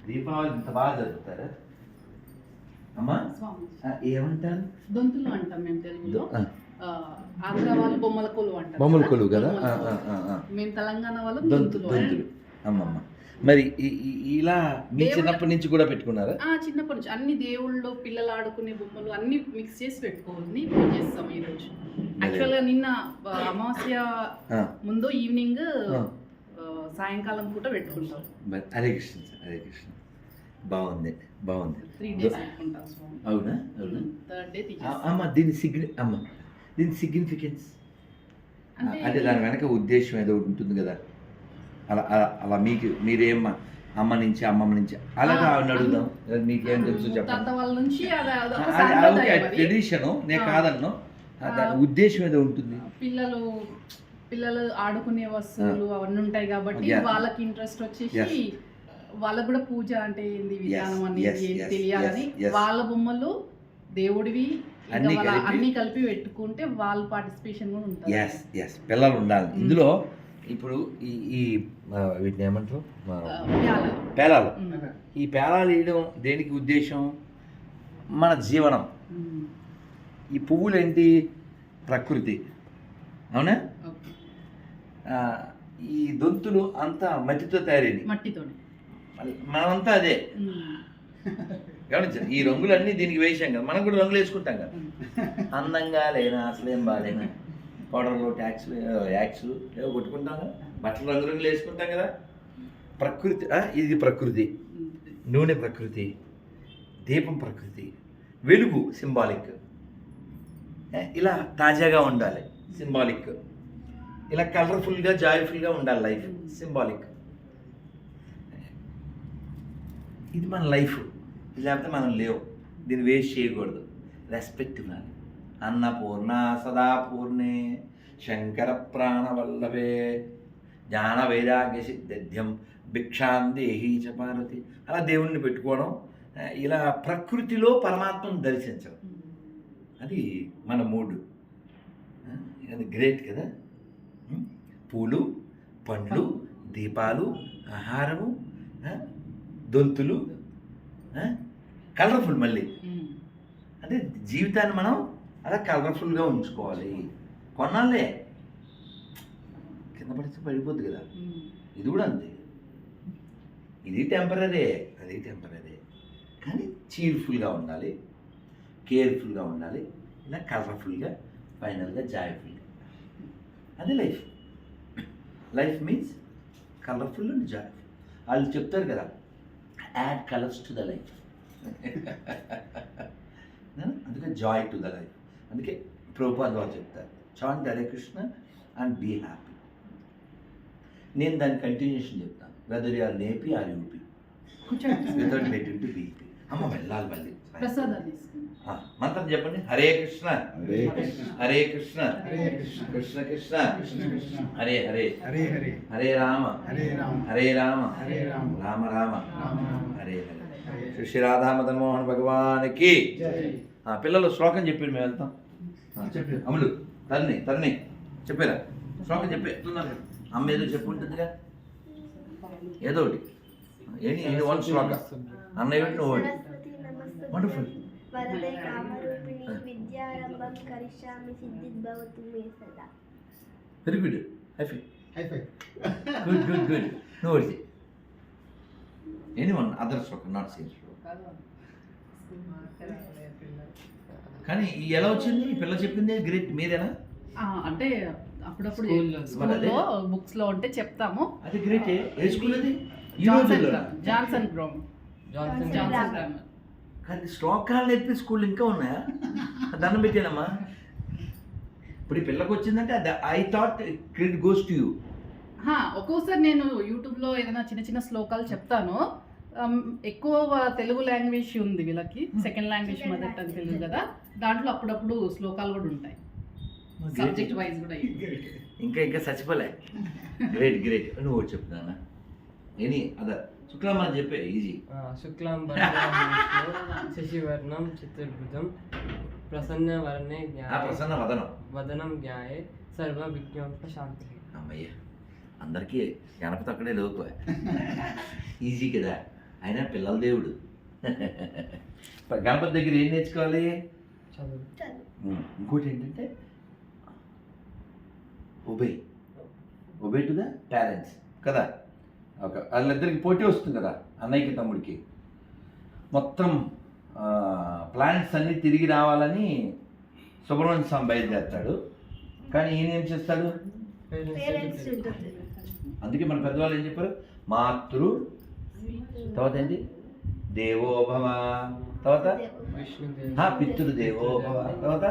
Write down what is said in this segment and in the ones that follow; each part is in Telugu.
దీపావళి ఇంత బాగా జరుపుతారా అమ్మా? ఏమంటారు? దొంతులు అంటాం మేము తెలుగులో. ఆంధ్ర వాళ్ళు బొమ్మల కొలువు అంటారు. బొమ్మల కొలువు కదా. మేము తెలంగాణ వాళ్ళు దొంతులు. అమ్మమ్మ మరి ఇలా మీ చిన్నప్పటి నుంచి కూడా పెట్టుకున్నారా? చిన్నప్పటి నుంచి అన్ని దేవుళ్ళు, పిల్లలు ఆడుకునే బొమ్మలు అన్ని మిక్స్ చేసి పెట్టుకోవాలి, పూజ చేస్తాం ఈ రోజు. యాక్చువల్గా నిన్న అమావాస్య ముందు ఈవినింగ్ సాయంకాలం పూట పెట్టుకుంటాం. హరే కృష్ణ, హరే కృష్ణ. బాగుంది, బాగుంది. 3 days పెట్టుకుంటాం. అవునా? అవునా? థర్డ్ డే అమ్మ దీని సిగ్నిఫికెన్స్ అంటే దాని వెనక ఉద్దేశం ఏదో ఉంటుంది కదా. అలా అలా మీరేం అమ్మ నుంచి అమ్మమ్మ నుంచి అలాగా అడుగుదాం. మీకేం తెలుసు చెప్పండి. ట్రెడిషన్ నేను కాదన్ను, దాని ఉద్దేశం ఏదో ఉంటుంది. పిల్లలు ఆడుకునే వస్తువులు అవన్నీ ఉంటాయి కాబట్టి వాళ్ళకి ఇంట్రెస్ట్ వచ్చేసి వాళ్ళకు కూడా పూజ అంటే ఏంది, విధానం అనేది తెలియాలని వాళ్ళ బొమ్మలు దేవుడివి అన్ని కలిపి పెట్టుకుంటే వాళ్ళ పార్టిసిపేషన్ కూడా ఉంటుంది. పిల్లలు ఉండాలి ఇందులో. ఇప్పుడు ఈ వీటిని ఏమంటారు? పేలాలు. ఈ పేలాలు వేయడం దేనికి ఉద్దేశం? మన జీవనం. ఈ పువ్వులు ఏంటి? ప్రకృతి. అవునా? ఈ దొంతులు అంతా మట్టితో తయారైంది. మట్టితోనే మనమంతా అదే గమనించండి. ఈ రంగులన్నీ దీనికి వేసాం కదా, మనం కూడా రంగులు వేసుకుంటాం కదా. అందంగా లేనా, అసలేం బాగాలేనా, పౌడర్లు యాక్స్లు ఏవో కొట్టుకుంటాం కదా, బట్టలు రంగులు వేసుకుంటాం కదా. ప్రకృతి, ఇది ప్రకృతి. నూనె ప్రకృతి, దీపం ప్రకృతి, వెలుగు సింబాలిక్. ఇలా తాజాగా ఉండాలి సింబాలిక్. ఇలా కలర్ఫుల్గా జాయ్ఫుల్గా ఉండాలి లైఫ్ సింబాలిక్. ఇది మన లైఫ్. ఇది లేకపోతే మనం లేవు. దీన్ని వేస్ట్ చేయకూడదు. రెస్పెక్ట్ ఇవ్వాలి. అన్నపూర్ణ సదాపూర్ణే శంకర ప్రాణవల్లభే జ్ఞాన వైరాగ్య సిద్ధ్యం భిక్షాందేహి చ పార్వతి. అలా దేవుణ్ణి పెట్టుకోవడం, ఇలా ప్రకృతిలో పరమాత్మను దర్శించడం, అది మన మూడు. అది గ్రేట్ కదా. పూలు, పండ్లు, దీపాలు, ఆహారము, దొంతులు, కలర్ఫుల్. మళ్ళీ అంటే జీవితాన్ని మనం అలా కలర్ఫుల్గా ఉంచుకోవాలి. కొన్నాళ్ళే కింద పడితే పడిపోద్ది కదా. ఇది కూడా అంతే. ఇది టెంపరీ, అది టెంపరీ. కానీ చీర్ఫుల్గా ఉండాలి, కేర్ఫుల్గా ఉండాలి, ఇలా కలర్ఫుల్గా, ఫైనల్గా జాయ్ఫుల్గా. అది life. Life means colourful and joyful. వాళ్ళు చెప్తారు కదా, add colours to the life. అందుకే జాయ్ టు ద లైఫ్. అందుకే ప్రభుపాద వారు చెప్తారు, chant Hare Krishna and be happy. నేను దాని కంటిన్యూషన్ చెప్తాను. Whether you are in AP or UP without getting to BP. అమ్మ వెళ్ళాలి మళ్ళీ. మంత్రం చెప్పండి. హరే కృష్ణ హరే కృష్ణ కృష్ణ కృష్ణ హరే హరే హరే రామ హరే రామ రామ రామ హరే హరే. శ్రీ రాధా మదన్ మోహన్ భగవానికి. పిల్లలు శ్లోకం చెప్పారు, మేము వెళ్తాం. అమ్ములు తరుణి చెప్పారా? శ్లోకం చెప్పేస్తున్నారు. అమ్మ ఏదో చెప్పు ఉంటుందిగా, ఏదో ఒకటి. ఏంటి వన్ శ్లోక అన్నయ్య పెట్టి ఒకటి. వండర్ఫుల్. వరదే కామరూపిణి విద్యారంభం కరిష్యామి సిద్ధిర్భవతు మే సదా. Very good. High five. Good. No worry. Anyone other shlokam, not same shlokam. కానీ ఎలా వచ్చింది? ఈ పిల్ల చెప్పింది గ్రేట్. మీరేనా? అంటే అప్పుడప్పుడు స్కూల్లో బుక్స్ లో ఉంటే చెప్తాము. అది గ్రేట్. ఏ స్కూల్ అది? Johnson grammar. కానీ శ్లోకాలు నేర్పే స్కూల్ ఇంకా ఉన్నాయా? దండం పెట్టానమ్మా. ఇప్పుడు ఈ పిల్లకి వచ్చిందంటే I thought credit goes to you. ఒక్కోసారి నేను యూట్యూబ్లో ఏదైనా చిన్న చిన్న శ్లోకాలు చెప్తాను. ఎక్కువ తెలుగు లాంగ్వేజ్ ఉంది వీళ్ళకి, second language mother tongue Telugu కదా, దాంట్లో అప్పుడప్పుడు శ్లోకాలు కూడా ఉంటాయి, సబ్జెక్ట్ వైజ్ కూడా. ఇంకా చచ్చిపోలే. గ్రేట్. నువ్వు ఒకటి చెప్తున్నా. ఎనీ అదర్ శుక్లాం అని చెప్పే ఈజీ. శుక్లాం శశివర్ణం చతుర్భుజం ప్రసన్న వర్ణే ప్రసన్న వదనం జ్ఞాయే సర్వ విజ్ఞాప శాంతి. అమ్మయ్య, అందరికీ గణపతి అక్కడే లోకు. ఈజీ కదా. ఆయన పిల్లల దేవుడు. గణపతి దగ్గర ఏం నేర్చుకోవాలి? చదువు. ఇంకోటి ఏంటంటే ఒబే టు ద పేరెంట్స్ కదా. వాళ్ళిద్దరికి పోటీ వస్తుంది కదా, అన్నయ్యకి తమ్ముడికి. మొత్తం ప్లానెట్స్ అన్నీ తిరిగి రావాలని సుబ్రహ్మణ్య స్వామి బయలుదేరుతాడు. కానీ ఈయన ఏం చేస్తాడు? పేరెంట్స్ ఉంటుంది. అందుకే మన పెద్దవాళ్ళు ఏం చెప్పారు? మాతృ, తర్వాత ఏంటి? దేవోభవ, తర్వాత విష్ణుదేవ, పితృదేవోభవ, తర్వాత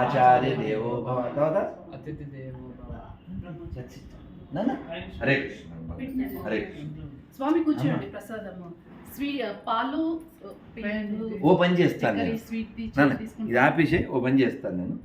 ఆచార్య దేవోభవ, తర్వాత అతిథి దేవో భవ. That's it. నాన్న హరే కృష్ణ, హరే కృష్ణ. స్వామి కూర్చోండి. ప్రసాదము పాలు ఓ పని చేస్తాను నేను. స్వీట్ నాన్న ఇది ఆపేసే ఓ పని చేస్తాను నేను.